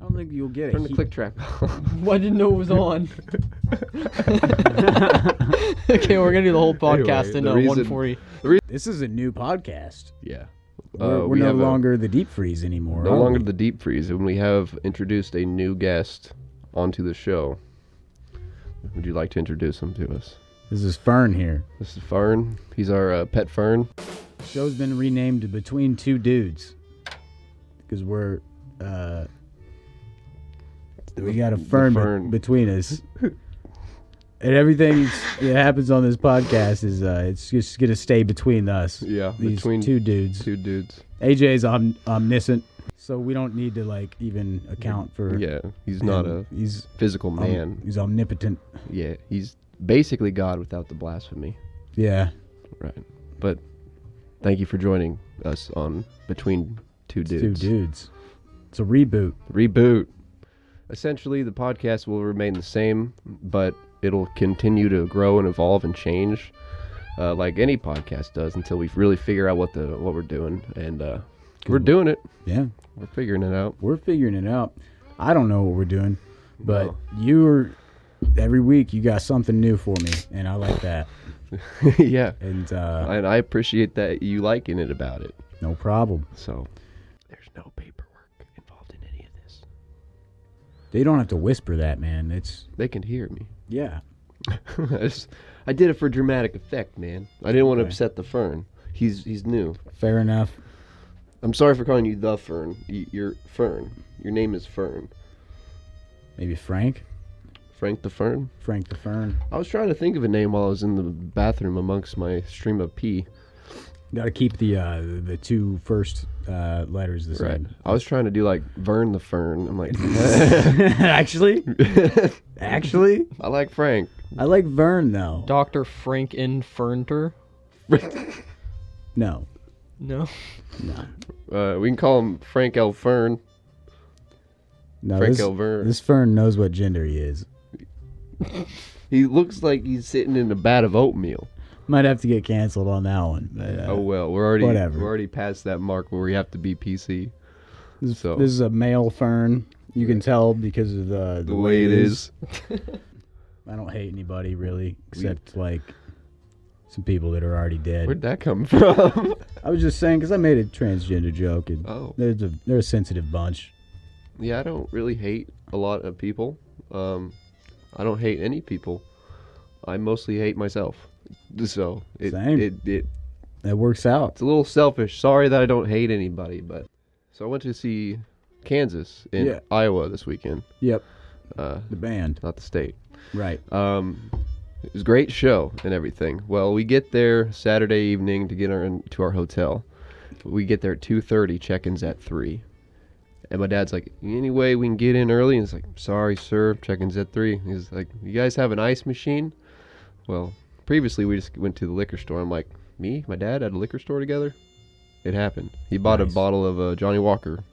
I don't think you'll get it. Turn the click track Well, I didn't know it was on. Okay, we're gonna do the whole podcast Anyway, in the reason- 140. This is a new podcast. Yeah. We're We no have longer the deep freeze anymore. no are longer we? the deep freeze, and we have introduced a new guest onto the show. Would you like to introduce him to us? This is Fern here. This is Fern. He's our pet Fern. The show's been renamed to Between Two Dudes because we got a fern between us. And everything that happens on this podcast is it's just gonna stay between us. Yeah, These between two dudes. two dudes. AJ's omniscient, so we don't need to like even account for. Yeah, he's not a He's physical man. he's omnipotent. Yeah, he's basically God without the blasphemy. Yeah. Right. But thank you for joining us on Between Two Dudes. Two dudes. It's a reboot. Reboot. Essentially, the podcast will remain the same, but it'll continue to grow and evolve and change, like any podcast does, until we really figure out what we're doing. And we're doing it. Yeah. We're figuring it out. We're figuring it out. I don't know what we're doing, but No. every week you got something new for me, and I like that. Yeah. And And I appreciate that you liking it about it. no problem. So there's no paperwork involved in any of this. They don't have to whisper that, man. They can hear me. Yeah. I did it for dramatic effect, man. I didn't want to Okay. upset the Fern. He's new. Fair enough. I'm sorry for calling you the Fern. You're Fern. Your name is Fern. Maybe Frank. Frank the Fern? Frank the Fern. I was trying to think of a name while I was in the bathroom amongst my stream of pee. Got to keep the two first letters the Right. same. I was trying to do like Vern the Fern. I'm like, Actually, I like Frank. I like Vern though. Dr. Frank Infernter. No, No. no, We can call him Frank L. Fern. no. Frank This, L. Vern. this Fern knows what gender he is. He looks like he's sitting in a vat of oatmeal. Might have to get canceled on that one. But, Oh well, whatever. we're already past that mark where we have to be PC. this, so- this is a male Fern. You can tell because of the way it is. I don't hate anybody really, except like some people that are already dead. Where'd that come from? I was just saying because I made a transgender joke, and Oh. they're a sensitive bunch. Yeah, I don't really hate a lot of people. I don't hate any people. I mostly hate myself. So Same. It's That works out. a little selfish. Sorry that I don't hate anybody, but so I went to see Kansas in Iowa this weekend. Yep. The band. not the state. Right. It was a great show and everything. Well, we get there Saturday evening to get to our hotel. We get there at 2:30. Check-in's at 3. And my dad's like, any way we can get in early? And it's like, sorry, sir, check-in's at 3. He's like, you guys have an ice machine? Well, previously we just went to the liquor store. I'm like, my dad at a liquor store together? It happened. He bought a Nice. bottle of Johnny Walker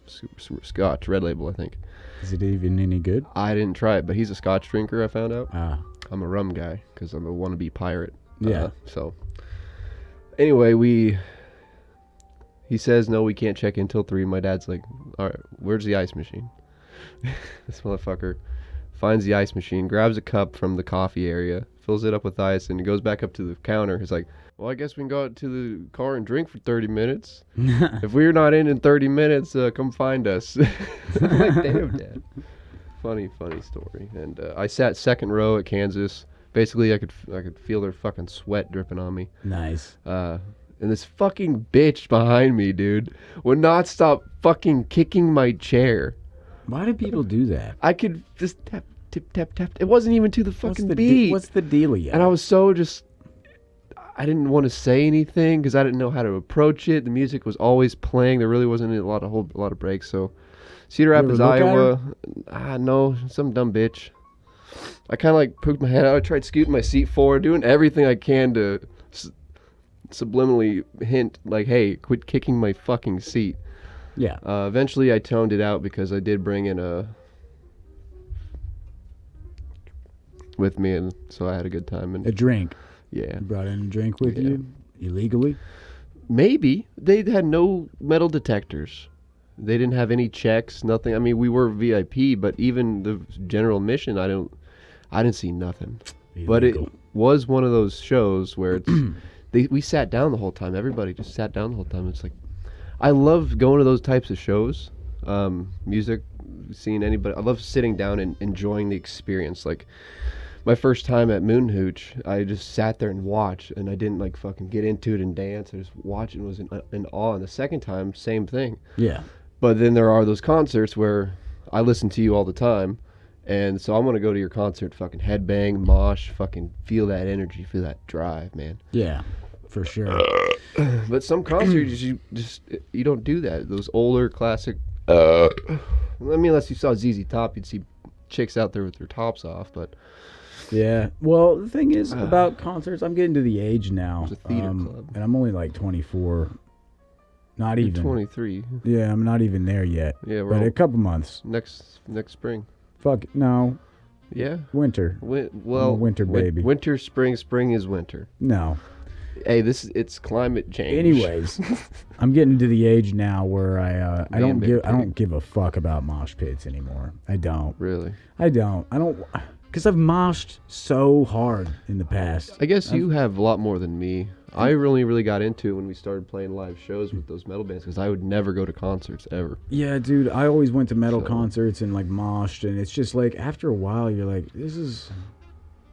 Scotch, Red Label, I think. Is it even any good? I didn't try it, but he's a Scotch drinker, I found out. Ah. I'm a rum guy because I'm a wannabe pirate. Yeah. So anyway, he says, no, we can't check in till 3. My dad's like, all right, where's the ice machine? This motherfucker finds the ice machine, grabs a cup from the coffee area, fills it up with ice, and he goes back up to the counter. He's like, well, I guess we can go out to the car and drink for 30 minutes. If we're not in 30 minutes, come find us. I'm like, damn, Dad. Funny story. And I sat second row at Kansas. Basically, I could feel their fucking sweat dripping on me. Nice. And this fucking bitch behind me, dude, would not stop fucking kicking my chair. Why do people do that? I could just tap, tip, tap, tap. It wasn't even to the fucking beat. What's the dealio? And I was so I didn't want to say anything because I didn't know how to approach it. The music was always playing. There really wasn't a lot of breaks. So Cedar Rapids, Iowa. No, some dumb bitch. I kind of like poked my head out. I tried scooting my seat forward, doing everything I can to subliminally hint like, hey, quit kicking my fucking seat. Yeah. Eventually I toned it out because I did bring in with me, and so I had a good time. And A drink. yeah, You brought in a drink with you illegally. maybe they had no metal detectors. They didn't have any checks, nothing. I mean, we were VIP, but even the general admission, I didn't see nothing. Illegal. But it was one of those shows where it's we sat down the whole time. Everybody just sat down the whole time. It's like, I love going to those types of shows. Music, seeing anybody. I love sitting down and enjoying the experience. Like my first time at Moon Hooch, I just sat there and watched, and I didn't like fucking get into it and dance. I just watched and was in awe. And the second time, same thing. Yeah. But then there are those concerts where I listen to you all the time, and so I'm gonna go to your concert, fucking headbang, mosh, fucking feel that energy, feel that drive, man. Yeah, for sure. But some concerts you don't do that. Those older classic. I mean, unless you saw ZZ Top, you'd see chicks out there with their tops off. But yeah, well, the thing is about concerts, I'm getting to the age now, it's a theater club, and I'm only like 24. Not You're even 23. Yeah, I'm not even there yet. Yeah, but a couple months. Next spring. Fuck it, no. Yeah. Winter. Well, winter baby. Winter, spring is winter. No. Hey, it's climate change. Anyways, I'm getting to the age now where I don't give a fuck about mosh pits anymore. I don't. Really? I don't. Because I've moshed so hard in the past. I guess you have a lot more than me. I really got into it when we started playing live shows with those metal bands, because I would never go to concerts ever. Yeah, dude, I always went to metal concerts and like moshed, and it's just like after a while you're like, this is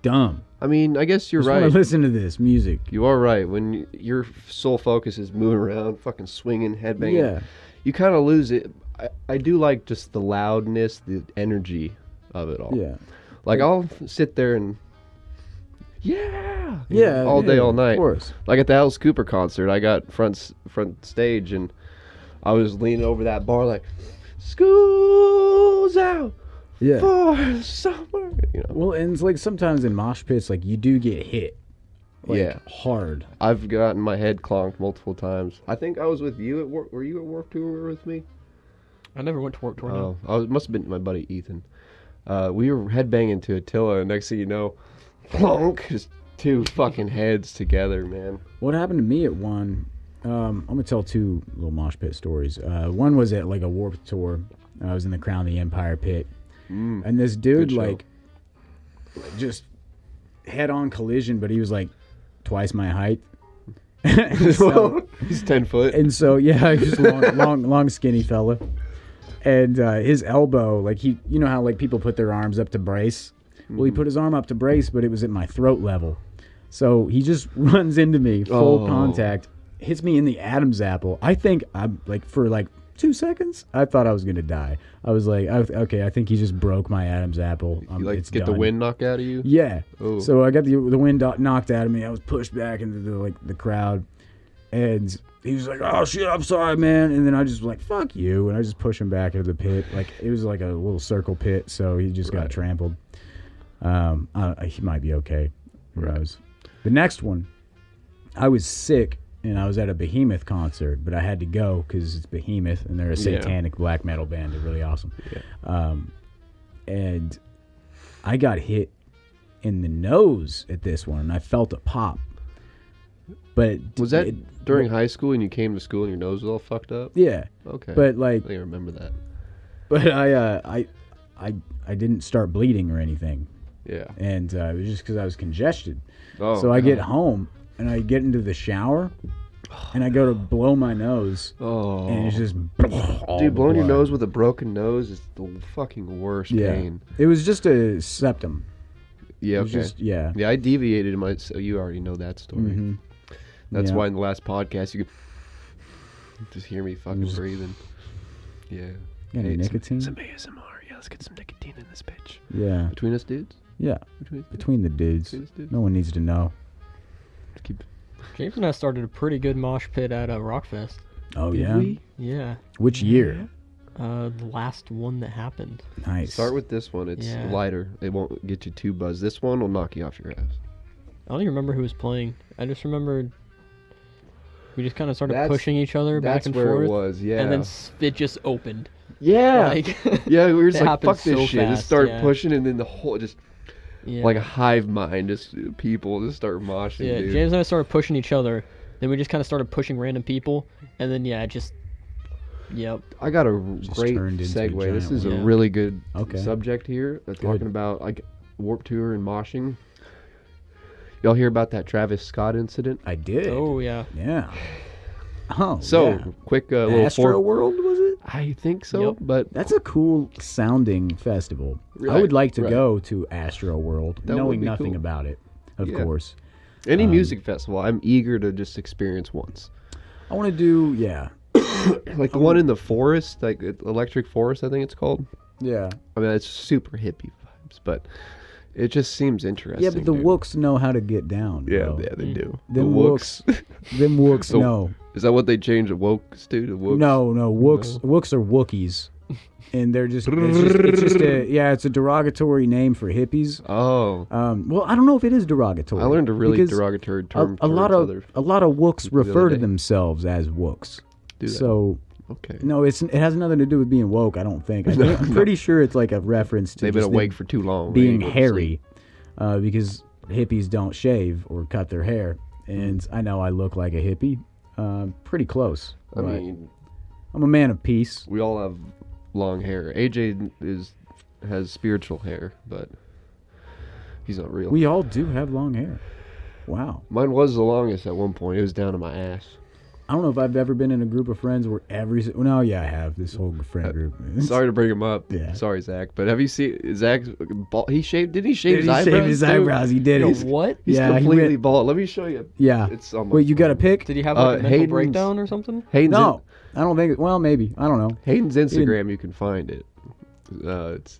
dumb. I mean, I guess you're I just right. want to listen to this music. You are right. When your sole focus is moving around, fucking swinging, headbanging, Yeah. you kind of lose it. I do like just the loudness, the energy of it all. Yeah. Like I'll sit there and all day, all night. Of course. Like at the Alice Cooper concert, I got front stage, and I was leaning over that bar like, "School's out for summer." You know. Well, and it's like sometimes in mosh pits, like you do get hit. Like, hard. I've gotten my head clonked multiple times. I think I was with you at work. Were you at work tour with me? I never went to work tour. No. It must have been my buddy Ethan. We were headbanging to Attila, and next thing you know, plonk, just two fucking heads together, man. What happened to me at one? I'm gonna tell two little mosh pit stories. One was at like a Warped tour. I was in the Crown of the Empire pit, and this dude like just head-on collision, but he was like twice my height. So, he's 10 foot. And so yeah, he's just long, skinny fella. And his elbow, like you know how like people put their arms up to brace. Well, he put his arm up to brace, but it was at my throat level. So he just runs into me, full contact, hits me in the Adam's apple. I think I'm like for like 2 seconds, I thought I was gonna die. I was like, okay, I think he just broke my Adam's apple. You like it's get done. the wind knocked out of you? Yeah. Oh. So I got the wind knocked out of me. I was pushed back into the crowd, and he was like, "Oh shit, I'm sorry, man." And then I just was like, "Fuck you," and I just pushed him back into the pit. Like it was like a little circle pit, so he just got trampled. He might be okay. Right. The next one, I was sick. And I was at a Behemoth concert, but I had to go because it's Behemoth, and they're a satanic black metal band. They're really awesome. Yeah. And I got hit in the nose at this one, and I felt a pop. But was that during high school, and you came to school and your nose was all fucked up? Yeah. Okay. But like, I think I remember that. But I didn't start bleeding or anything. Yeah. And it was just because I was congested. Oh. So I get home. And I get into the shower, and I go to blow my nose, and it's just dude, blowing your nose with a broken nose is the fucking worst pain. It was just a septum. Yeah, okay. Yeah, I deviated so you already know that story. Mm-hmm. That's why in the last podcast you could just hear me fucking breathing. Yeah. Got any nicotine? Some ASMR. Yeah, let's get some nicotine in this bitch. Yeah. Between us dudes? Yeah. Between the dudes. No one needs to know. James and I started a pretty good mosh pit at Rockfest. Oh, yeah? We? Yeah. Which year? The last one that happened. Nice. Start with this one. It's lighter. It won't get you too buzzed. This one will knock you off your ass. I don't even remember who was playing. I just remembered we just kind of started pushing each other back and forth. That's where it was, yeah. And then it just opened. Yeah. Yeah, we were just like, fuck this so shit. fast, Just start pushing, and then the whole like a hive mind, just people just start moshing. Yeah, dude. James and I started pushing each other. Then we just kind of started pushing random people, and then it just Yep. I got a Just great turned into a segue. giant This is a one. really good Okay. subject here. Good. Talking about like Warped Tour and moshing. Y'all hear about that Travis Scott incident? I did. Oh yeah. Yeah. Oh, So, yeah. quick little Astro World, was it? I think so, Yep. but That's a cool sounding festival. I Right, would like to right. go to Astro World, That would knowing be nothing cool. about it, of Yeah. course. any music festival, I'm eager to just experience once. I want to do, yeah. Like the one in the forest, like Electric Forest, I think it's called. Yeah. I mean, it's super hippie vibes, but it just seems interesting. Yeah, but the dude. Wooks know how to get down. Yeah, bro. yeah, they do. Them the Wooks. Them Wooks So- know. Is that what they changed the Wokes to? The Wooks? No, Wooks. Wooks are Wookiees. And they're just, it's just it's a derogatory name for hippies. Oh, Well, I don't know if it is derogatory. I learned a really because derogatory term. a lot towards of Wooks refer to day. themselves as Wooks. Do that. So Okay. no, it has nothing to do with being woke. I don't think. I'm pretty sure it's like a reference to They've been just awake them for too long. They being ain't going to hairy, because hippies don't shave or cut their hair, and I know I look like a hippie, pretty close. sleep. I but mean, I'm a man of peace. we all have long hair. AJ has spiritual hair, but he's not real. We all do have long hair. Wow. Mine was the longest at one point. It was down to my ass. I don't know if I've ever been in a group of friends where no, yeah, I have this whole friend group. Sorry to bring him up. Yeah. Sorry, Zach. But have you seen Zach's bald? He shaved. Did he shave Did his he eyebrows? shave his dude? eyebrows? He did. Yo, He's- what? He's Yeah, he completely went- bald. Let me show you. Yeah. It's on my Wait, you got a phone. pic? Did he have like a mental Hayden's- breakdown or something? Hayden's No, I don't think. Well, maybe. I don't know. Hayden's Instagram, you can find it.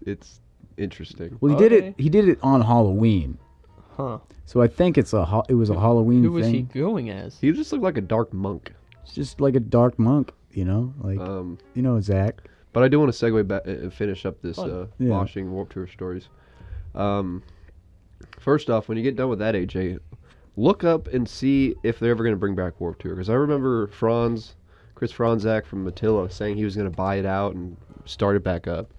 It's interesting. Well, he did Okay. it. He did it on Halloween, Huh. so I think it was a Halloween Who was thing. he going as? He just looked like a dark monk. It's just like a dark monk, like Zach. But I do want to segue back and finish up this Fun. Yeah. moshing Warped Tour stories. First off, when you get done with that, AJ, look up and see if they're ever going to bring back Warped Tour. Because I remember Chris Franzak from Attila saying he was going to buy it out and start it back up.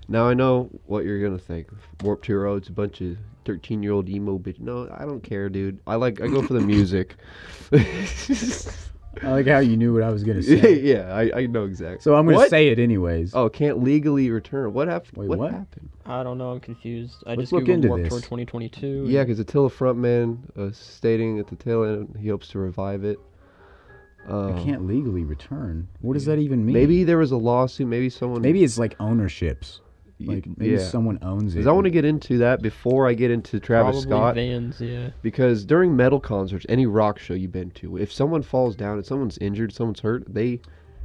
Now I know what you're going to think. Warped Tour, oh, it's a bunch of 13-year-old emo bitch. No, I don't care, dude. I go for the music. I like how you knew what I was gonna say. Yeah, I know exactly. So I'm gonna What? say it anyways. Oh, can't legally return. What happened? Wait, what what? happened? I don't know. I'm confused. I Let's just look googled into Warped this. Tour 2022. Yeah, because Attila frontman stating at the tail end he hopes to revive it. I can't legally return. What does that even mean? Maybe there was a lawsuit. Maybe someone. Maybe it's like ownerships. Like maybe yeah. someone owns it. Because I want to get into that before I get into Travis Probably Scott. Vans. Yeah. Because during metal concerts, any rock show you've been to, if someone falls down and someone's injured, someone's hurt, they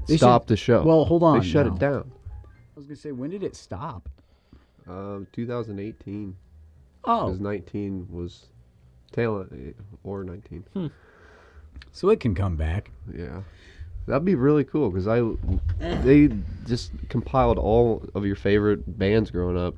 stop the show. Well, hold on. They shut now. it down. I was gonna say, when did it stop? 2018. Oh, Because 19 was tail or 19. so it can come back. Yeah, that'd be really cool because they just compiled all of your favorite bands growing up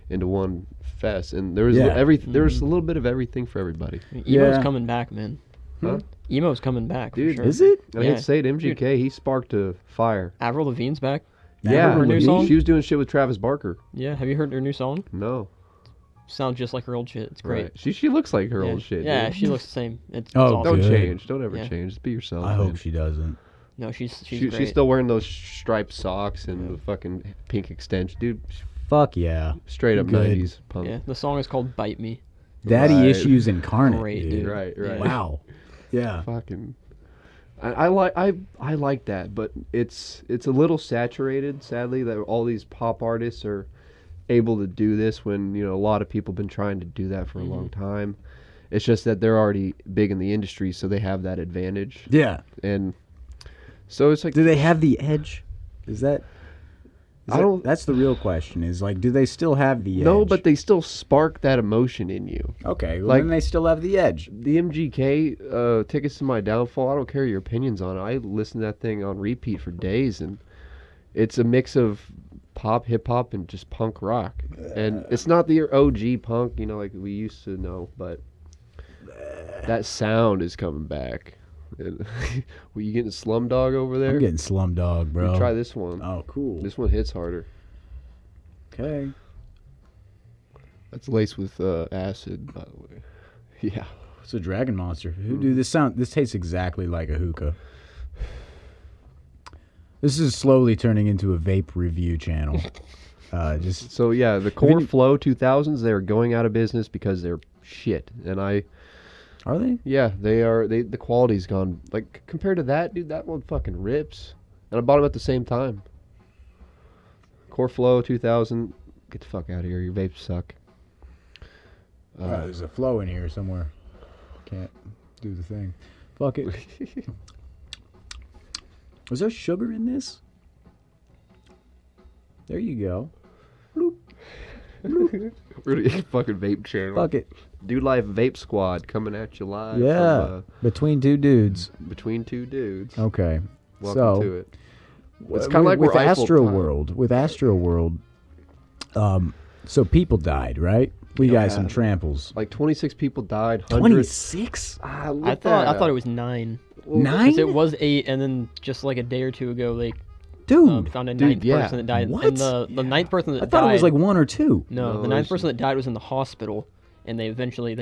into one fest, and there was Yeah. there was a little bit of everything for everybody. Emo's Yeah. coming back, man. Huh? Emo's coming back. Dude, for sure. Is it? And I hate Yeah. to say it, MGK he sparked a fire. Avril Lavigne's back. Yeah, her new song? she was doing shit with Travis Barker. Yeah. Have you heard her new song? No, Sounds just like her old shit. It's great. right? She looks like her yeah. old shit. Yeah, dude. she looks the same. It's Oh, awesome. Don't Good. change. Don't ever Yeah. change. Just be yourself. I man. hope she doesn't. No, she's She's great. still wearing those striped socks and the fucking pink extension, dude. Fuck yeah. Straight up Good. 90s punk. Yeah, the song is called "Bite Me." Daddy Right. issues incarnate. Great, dude. dude. Right, right. Wow. Yeah. Fucking, I like that, but it's a little saturated. Sadly, that all these pop artists are able to do this when a lot of people have been trying to do that for a long time. It's just that they're already big in the industry, so they have that advantage. Yeah. And so it's like, Do they have the edge? I don't- That's the real question. Is like, do they still have the edge? no, but they still spark that emotion in you. Okay. Well, like- then they still have the edge. The MGK Tickets to My Downfall, I don't care your opinions on it. I listen to that thing on repeat for days, and it's a mix of pop, hip hop, and just punk rock. And it's not the OG punk, like we used to know, but that sound is coming back. And were you getting Slumdog over there? I'm getting Slumdog, bro. You try this one. Oh, cool. This one hits harder. Okay. That's laced with acid, by the way. Yeah. It's a dragon monster. Who do this sound? This tastes exactly like a hookah. This is slowly turning into a vape review channel. Just So yeah, the Core Flow 2000s, they're going out of business because they're shit. And are they? yeah, they are. The quality's gone. Like compared to that, dude, that one fucking rips. And I bought them at the same time. Core Flow 2000, get the fuck out of here. Your vapes suck. There's a flow in here somewhere. Can't do the thing. Fuck it. Was there sugar in this? There you go. Bloop. We're gonna get a fucking vape channel. Fuck it. Dude Life Vape Squad coming at you live. Yeah. From, Between two dudes. between two dudes. Okay. Welcome to it. It's It's kind of like with we're Eiffel Astro Time. World. With Astro World, so people died, right? We got some tramples. Like 26 people died. Hundreds. 26? I thought it was 9. 9? Because it was 8, and then just like a day or two ago, they Dude. found a Dude, 9th yeah. person that died. What? And the 9th person that I died. thought it was like 1 or 2. No, No, the it 9th was- person that died was in the hospital, and they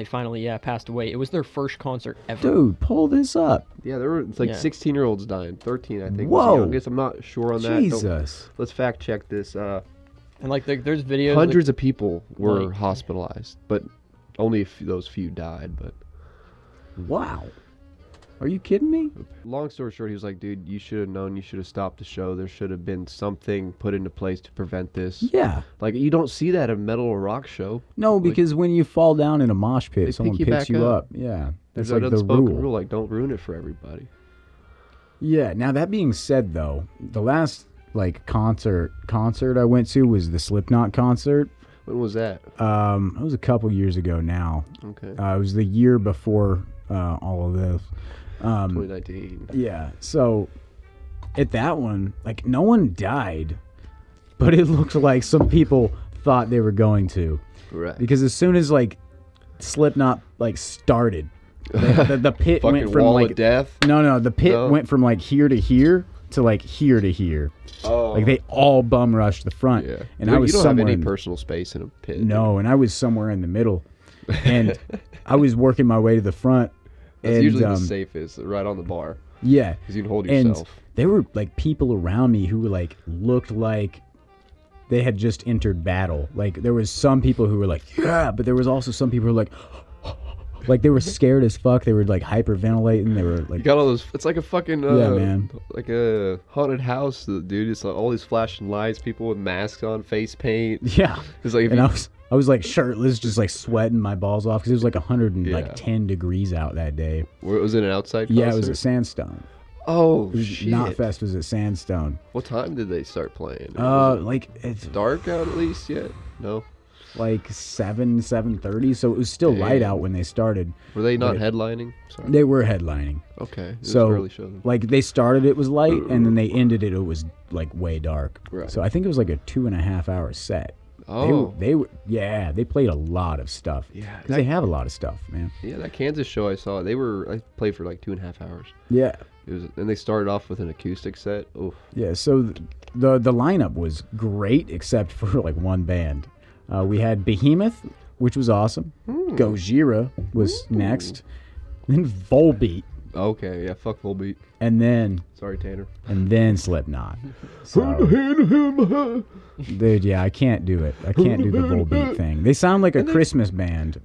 finally passed away. It was their first concert ever. Dude, pull this up. Yeah, there were it's like Yeah. 16-year-olds dying. 13, I think. Whoa. Was the youngest. I'm not sure on that. Don't- Jesus. Let's fact check this. And like there's videos. Hundreds of people were like- hospitalized, but only those few died. But Wow. Are you kidding me? long story short, he was like, dude, you should have known. You should have stopped the show. There should have been something put into place to prevent this. Yeah. Like, you don't see that at a metal or rock show. No, because when you fall down in a mosh They pit, someone pick you picks back you up. up. Yeah. There's That's like an the unspoken rule. like, don't ruin it for everybody. Yeah. Now that being said, though, the last like concert I went to was the Slipknot concert. When was that? It was a couple years ago now. Okay. It was the year before all of this. 2019. Yeah. So at that one, like no one died, but it looked like some people thought they were going to, Right. because as soon as like Slipknot like started, the pit Fucking went from wall like of death. no, the pit No. went from like here to here to like here to here. Oh. Like they all bum rushed the front, Yeah. and Dude, I was you don't have somewhere any in, personal space in a pit. no, and I was somewhere in the middle, and I was working my way to the front. That's and, usually the safest, right on the bar, Yeah, because you can hold and yourself. there were like people around me who were like looked like they had just entered battle. Like there was some people who were like, yeah, but there was also some people who were like they were scared as fuck. They were like hyperventilating. They were You like, got all those. It's like a fucking Yeah, man. like a haunted house, dude. It's like all these flashing lights, people with masks on, face paint. yeah. It's like if And you, I was like shirtless, just like sweating my balls off because it was like 110 degrees out that day. was it an outside concert? Yeah, it was at Sandstone. Oh It was shit! Knotfest was at Sandstone. What time did they start playing? Was it Like it's dark out at least yet? No. like 7:30, so it was still light Damn. out when they started. Were they not But headlining? Sorry. They were headlining. Okay. It was So, an early show then. like, they started, it was light, and then they ended it, it was, like, way dark. Right. So I think it was, like, a 2.5-hour set. Oh. They played a lot of stuff. Yeah, Because they have a lot of stuff, man. Yeah, that Kansas show I saw, I played for like 2.5 hours. Yeah. It was, and they started off with an acoustic set. Oof. Yeah, so the lineup was great, except for, like, one band. We had Behemoth, which was awesome. Gojira was next. Then Volbeat. Okay, yeah, fuck Volbeat. And then Sorry, Tanner. Slipknot. So, dude, yeah, I can't do it. I can't do the Volbeat thing. They sound like a Christmas band.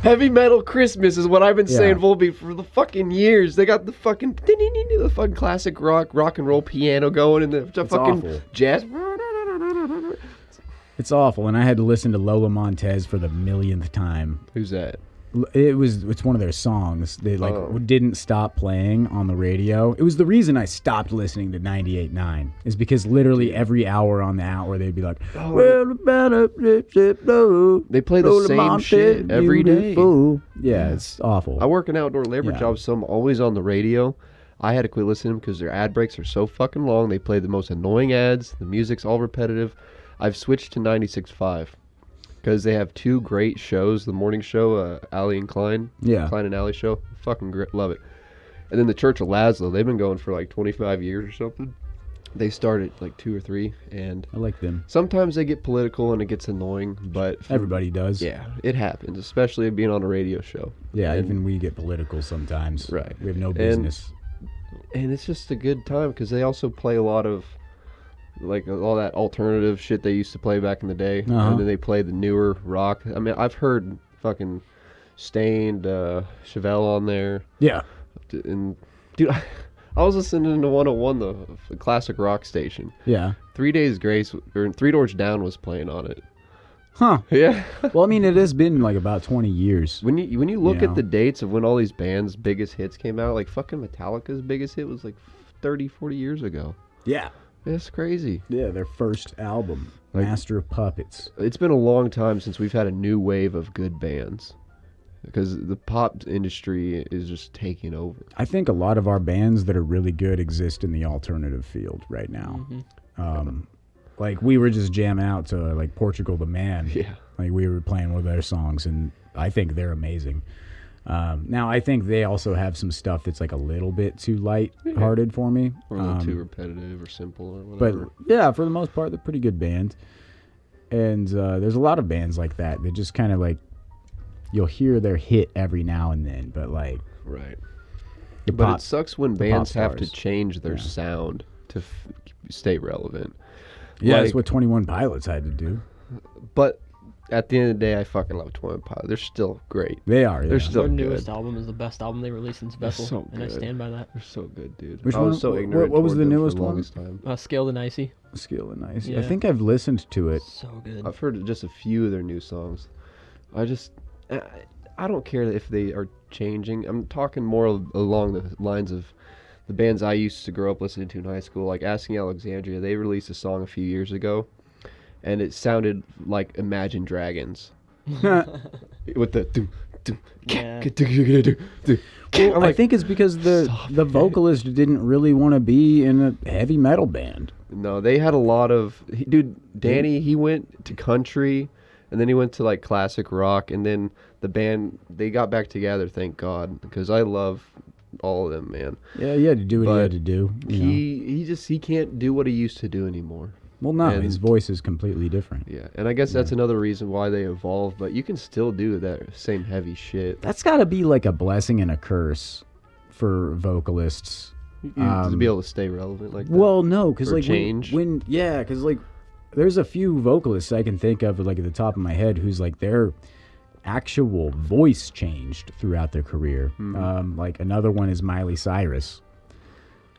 Heavy metal Christmas is what I've been Yeah. saying Volbeat for the fucking years. They got the fucking classic rock and roll piano going and the fucking awful. jazz. It's awful, and I had to listen to Lola Montez for the millionth time. Who's that? It's one of their songs. They didn't stop playing on the radio. It was the reason I stopped listening to 98.9. Is because literally every hour on the hour they'd be like, well, They play the same shit every day. Yeah, it's awful. I work an outdoor labor Yeah. job, so I'm always on the radio. I had to quit listening because their ad breaks are so fucking long. They play the most annoying ads. The music's all repetitive. I've switched to 96.5 because they have two great shows. The morning show, Allie and Klein. Yeah. Klein and Allie show. Fucking great. Love it. And then the Church of Laszlo. They've been going for like 25 years or something. They started like 2 or 3. And I like them. sometimes they get political and it gets annoying. But Everybody does. yeah, it happens. Especially being on a radio show. Yeah, And- even we get political sometimes. Right. We have no business. And it's just a good time because they also play a lot of like all that alternative shit they used to play back in the day, and then they play the newer rock. I mean, I've heard fucking Stained, Chevelle on there. Yeah. And dude, I was listening to 101, the classic rock station. Yeah. 3 Days Grace or Three Doors Down was playing on it. Huh. Yeah. Well, I mean, it has been like about 20 years. When you look You at know? the dates of when all these bands' biggest hits came out, like fucking Metallica's biggest hit was like 30, 40 years ago. Yeah. That's crazy. Yeah, their first album, Master of Puppets. It's been a long time since we've had a new wave of good bands. Because the pop industry is just taking over. I think a lot of our bands that are really good exist in the alternative field right now. Like, we were just jamming out to, like, Portugal the Man. Yeah. Like, we were playing one of their songs, and I think they're amazing. Now, I think they also have some stuff that's, like, a little bit too light-hearted for me. Or a little too repetitive or simple or But, whatever. yeah, for the most part, they're pretty good band. And there's a lot of bands like that. They just kind of, like, you'll hear their hit every now and then, but, like... Right. The But pop, it sucks when the bands pop have to stars. change their sound to stay relevant. Yeah, that's Like- what 21 Pilots had to do. But at the end of the day, I fucking love 21 Pilots. They're still great. They are, yeah. They're still Their good. newest album is the best album they released since Vessel, so and I good. stand by that. They're so good, dude. Which I was one- so what- ignorant. what was toward the them for newest the one? longest time. Scale and Icy. Skill and Ice. I Yeah. think I've listened to it. So good. I've heard just a few of their new songs. I don't care if they are changing. I'm talking more along the lines of the bands I used to grow up listening to in high school, like Asking Alexandria. They released a song a few years ago, and it sounded like Imagine Dragons with the. Yeah. Well, I think it's because the vocalist didn't really want to be in a heavy metal band. No, they had a lot of dude. Danny, he went to country, and then he went to like classic rock, and then the band they got back together. Thank God, because I love all of them, man. Yeah, he had to do what he But had to do. You know? He can't do what he used to do anymore. Well, no, and- his voice is completely different. Yeah, and I guess that's another reason why they evolved. But you can still do that same heavy shit. That's got to be like a blessing and a curse for vocalists. To be able to stay relevant like that. Well, no, because Or like change. because like there's a few vocalists I can think of like at the top of my head who's like their actual voice changed throughout their career. Like another one is Miley Cyrus.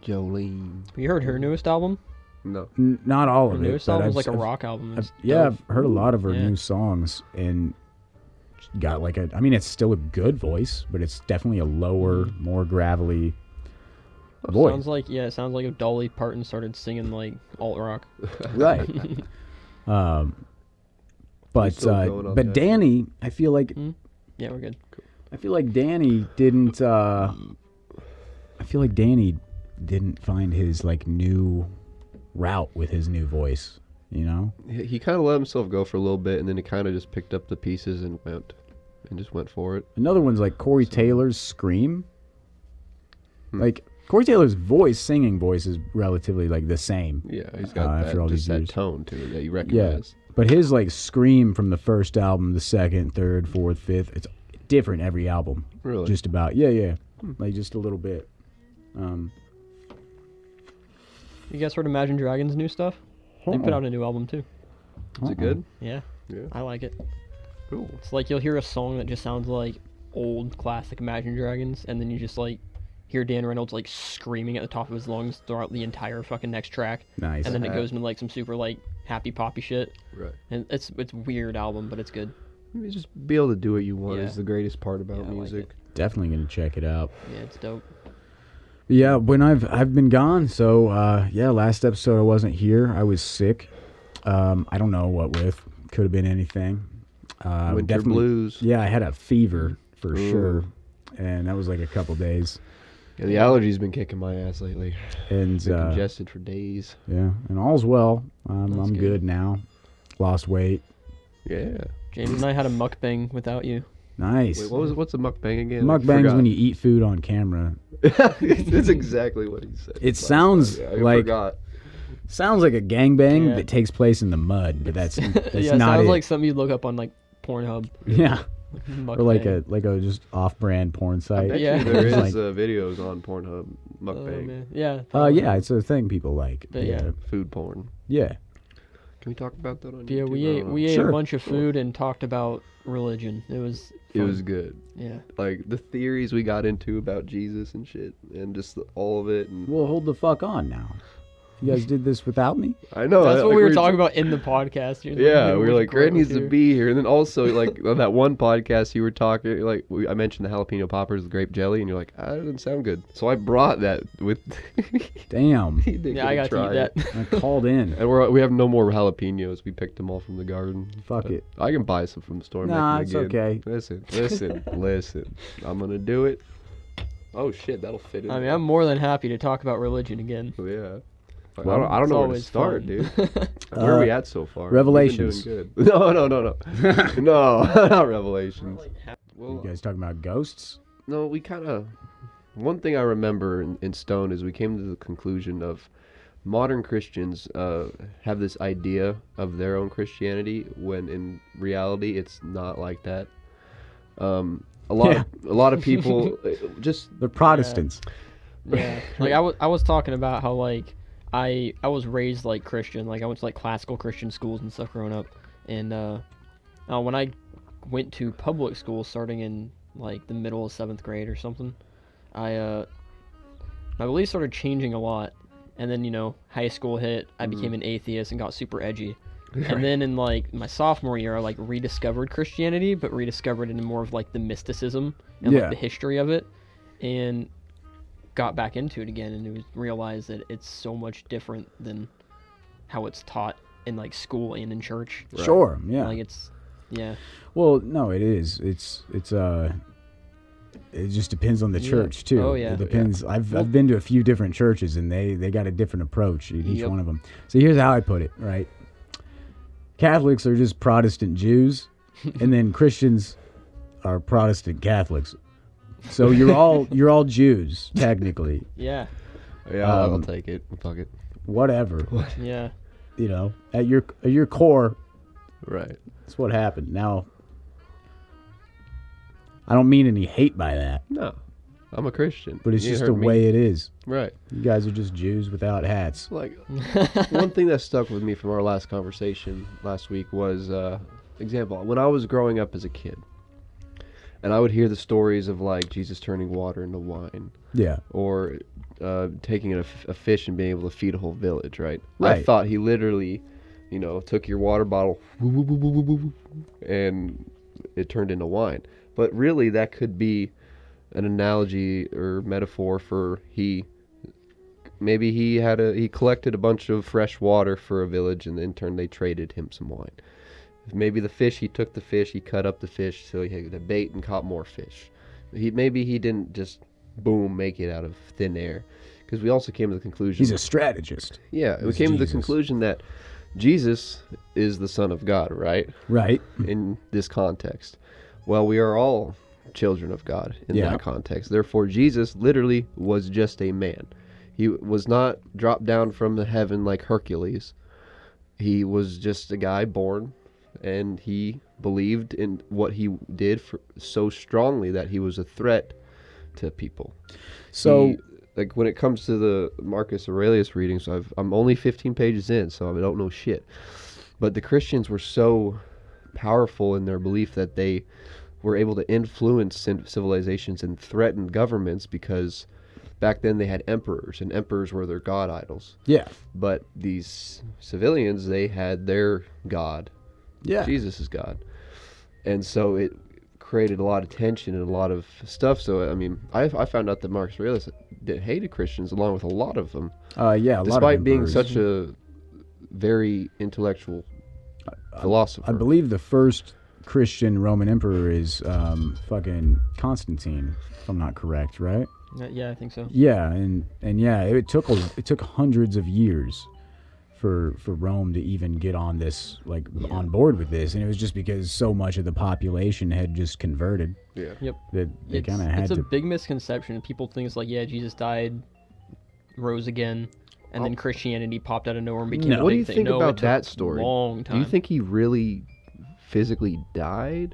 Jolene. You heard her newest album? No. Not all Her of it. newest but album was I've- like a I've- rock album. It's Yeah, dope. I've heard a lot of her Yeah. new songs and got like I mean, it's still a good voice, but it's definitely a lower, more gravelly voice. Sounds like it sounds like if Dolly Parton started singing like alt rock. Right. But still going on but that. Danny, I feel like Yeah, we're good. Danny didn't. I feel like Danny didn't find his like new route with his new voice. You know. He kind of let himself go for a little bit, and then he kind of just picked up the pieces and just went for it. Another one's like Corey Taylor's scream. Like Corey Taylor's singing voice is relatively like the same. Yeah, he's got after all these that years. tone to it that you Yeah. recognize. But his like scream from the first album, the second, third, fourth, fifth, it's different every album. Really? Just about. Yeah. Like just a little bit. You guys heard Imagine Dragons' new stuff? They put out a new album too. Is it good? Yeah. Yeah. I like it. Cool. It's like you'll hear a song that just sounds like old classic Imagine Dragons, and then you just like hear Dan Reynolds like screaming at the top of his lungs throughout the entire fucking next track, Nice. and then it goes into like some super like happy poppy shit, Right. and it's weird album, but it's good. You just be able to do what you want Yeah. is the greatest part about Yeah, I like music. it. Definitely gonna check it out. Yeah, it's dope. Yeah, when I've been gone, so last episode I wasn't here. I was sick. I don't know what with. Could have been anything. Winter definitely- blues. Yeah, I had a fever for sure, and that was like a couple days. Yeah, the allergies been kicking my ass lately. And Been congested for days. yeah, and all's well. I'm That's good. good. Now. Lost weight. Yeah. James and I had a mukbang without you. Nice. Wait, what's a mukbang again? I Mukbang's forgot. when you eat food on camera. That's exactly what he said. It sounds I like forgot. a gangbang Yeah. that takes place in the mud, but that's Yeah, it not sounds it. like something you'd look up on like Pornhub. Yeah. or like a just off-brand porn I site. bet Yeah. you there It's is like- videos on Pornhub, mukbang, man. Yeah. Yeah, it's a thing people like. But yeah. food porn. Yeah. Can we talk about that on Yeah, YouTube? we I ate don't know. we ate Sure. a bunch of food and talked about religion. It was It fun. was good. Yeah. Like the theories we got into about Jesus and shit, and just all of it. And Well, hold the fuck on now. You guys did this without me? I know That's like, what we were just- talking about in the podcast. You're Yeah, "Hey, we were where's like, Grant Grant needs was to here?" be here. And then also, like, on that one podcast you were talking, like, I mentioned the jalapeno poppers with grape jelly, and you're like, that doesn't sound good. So I brought that with. Damn. He didn't Yeah, I got to try eat it. that. I called in. And we have no more jalapenos. We picked them all from the garden. Fuck But it. I can buy some from the store. and Nah, make it's them again. okay. Listen. I'm gonna do it. Oh shit, that'll fit in. I mean, I'm more than happy to talk about religion again. Yeah. Well, I don't It's know where to always start, fun. dude. Where are we at so far? Revelations. We've been doing good. No. No, not Revelations. You Well, guys talking about ghosts? no, we kind of. One thing I remember in Stone is we came to the conclusion of modern Christians have this idea of their own Christianity when in reality it's not like that. A lot of people just The Protestants. Yeah. Like I was talking about how like I was raised like Christian. Like I went to like classical Christian schools and stuff growing up. And when I went to public school starting in like the middle of 7th grade or something, my beliefs started changing a lot. And then, high school hit, I became an atheist and got super edgy. And then in like my sophomore year, I like rediscovered Christianity, but rediscovered it in more of like the mysticism and Yeah. like the history of it, and got back into it again, and realized that it's so much different than how it's taught in like school and in church. Right. Sure. Yeah. Like it's, yeah. Well, no, it is. It just depends on the Yeah. church too. Oh, yeah. It depends. I've been to a few different churches and they got a different approach in each Yep. one of them. So here's how I put it, right? Catholics are just Protestant Jews, and then Christians are Protestant Catholics. So you're all Jews technically. Yeah. Yeah, I'll Um, take it. Fuck it. Whatever. Yeah. At your core, Right. that's what happened. Now, I don't mean any hate by that, No, I'm a Christian. but it's You just heard the me. way it is. Right. You guys are just Jews without hats. Like one thing that stuck with me from our last conversation last week was example when I was growing up as a kid, and I would hear the stories of like Jesus turning water into wine, Yeah. or taking a fish and being able to feed a whole village. Right. I Right. thought he literally, took your water bottle and it turned into wine. But really, that could be an analogy or metaphor for maybe he collected a bunch of fresh water for a village, and in turn they traded him some wine. Maybe the fish, he took the fish, he cut up the fish so he had the bait and caught more fish. Maybe he didn't just boom make it out of thin air, because we also came to the conclusion. He's a strategist. Yeah, we He's came to the Jesus. conclusion that Jesus is the Son of God, right? Right. In this context. Well, we are all children of God in Yeah. that context. Therefore, Jesus literally was just a man. He was not dropped down from the heaven like Hercules. He was just a guy born, and he believed in what he did so strongly that he was a threat to people. So Like when it comes to the Marcus Aurelius readings, I'm only 15 pages in, so I don't know shit. But the Christians were so powerful in their belief that they were able to influence civilizations and threaten governments, because back then they had emperors, and emperors were their god idols. yeah. But these civilians, they had their god. Yeah. Jesus is God. And so it created a lot of tension and a lot of stuff. So, I mean, I found out that Marcus Aurelius hated Christians along with a lot of them. Yeah. Despite being emperors. such a very intellectual philosopher. I believe the first Christian Roman emperor is fucking Constantine, if I'm not correct, right? Yeah, I think so. Yeah, and yeah, it took hundreds of years for Rome to even get on this, like on board with this, and it was just because so much of the population had just converted Yeah. Yep. that they kind of had It's a to. big misconception. People think it's like, yeah, Jesus died, rose again, and then Christianity popped out of nowhere and became No. a What do big you thing. think No, about it took that story? a long Do time. you think he really physically died?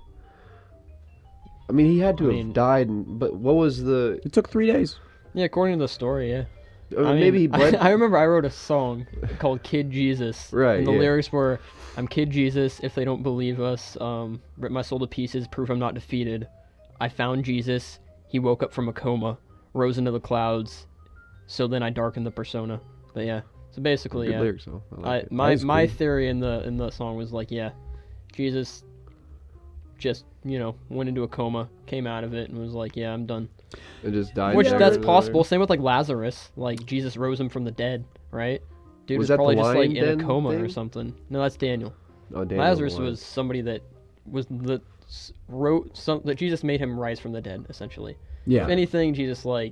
I mean, he had to I have mean- died, but what was the... It took 3 days. Yeah, according to the story, yeah. I mean, I mean, maybe he bled... I remember I wrote a song called Kid Jesus. Right, And the yeah. lyrics were, I'm Kid Jesus, if they don't believe us, rip my soul to pieces, prove I'm not defeated. I found Jesus, he woke up from a coma, rose into the clouds, so then I darkened the persona. But yeah, so basically, Good yeah. lyrics, though. I like it. My cool. theory in the song was like, yeah, Jesus just, went into a coma, came out of it, and was like, yeah, I'm done. It just died. Which there that's and possible. Same with like Lazarus. Like Jesus rose him from the dead, right? Dude Was was that the probably just like lion in a den coma or thing? something. No, that's Daniel. Oh, Daniel Lazarus the lion. was somebody that was wrote some that Jesus made him rise from the dead, essentially. Yeah. If anything, Jesus I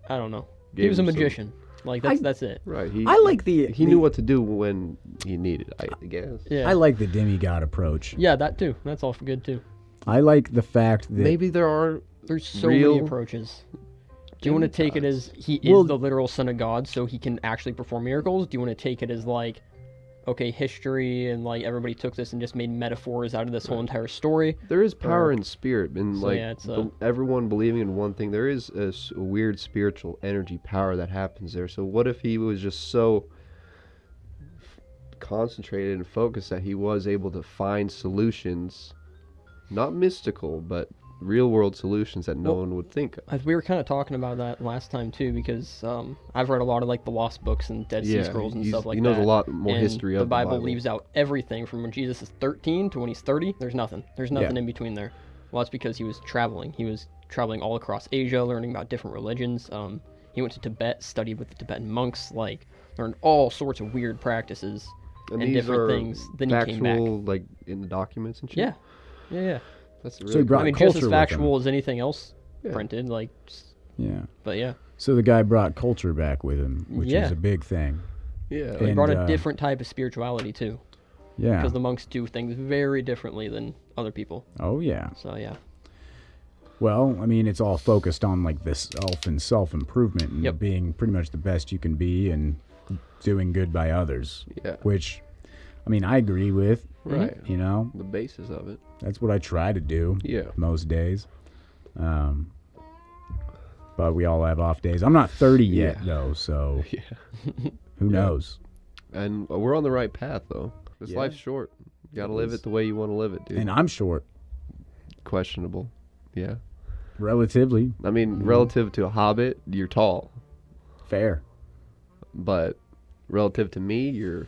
don't know. He Gave was a him some- magician. Like that's it. Right. I like the. He knew what to do when he needed. I guess. Yeah. I like the demigod approach. Yeah, that too. That's all good too. I like the fact that Maybe there are. There's so Real many approaches. Do you want to take it as he is Well- the literal son of God, so he can actually perform miracles? Do you want to take it as like, okay, history and like everybody took this and just made metaphors out of this whole entire story? There is power in spirit, and So, like yeah, it's, everyone believing in one thing. There is a weird spiritual energy power that happens there. So what if he was just so concentrated and focused that he was able to find solutions, not mystical, but real world solutions that no Well, one would think of. We were kind of talking about that last time too, because I've read a lot of like the Lost Books and Dead Sea Scrolls and stuff like he that. knows a lot more and history of the Bible. Leaves out everything from when Jesus is 13 to when he's 30. There's nothing. There's nothing in between there. Well, that's because he was traveling. He was traveling all across Asia, learning about different religions. He went to Tibet, studied with the Tibetan monks, like learned all sorts of weird practices and these different are things. Then he came back. factual, like in the documents and shit. Yeah, yeah. That's he really brought I mean, culture just as with factual as anything else Yeah. printed. Like, Yeah. but yeah, So the guy brought culture back with him, which Yeah. is a big thing. yeah. he And, brought a different type of spirituality too, Yeah. because the monks do things very differently than other people. Oh yeah. So yeah, Well, I mean, it's all focused on like this self and self-improvement and Yep. being pretty much the best you can be and doing good by others. Yeah. Which, I mean, I agree with. Right. You know, The basis of it. that's what I try to do Yeah. most days. But we all have off days. I'm not 30 yet Yeah. though, so Yeah. who knows? And we're on the right path, though. This Yeah. life's short. You gotta It live is. it the way you want to live it, dude. And I'm short, Questionable. Yeah. relatively I mean, relative to a hobbit, you're tall. fair. But relative to me, you're...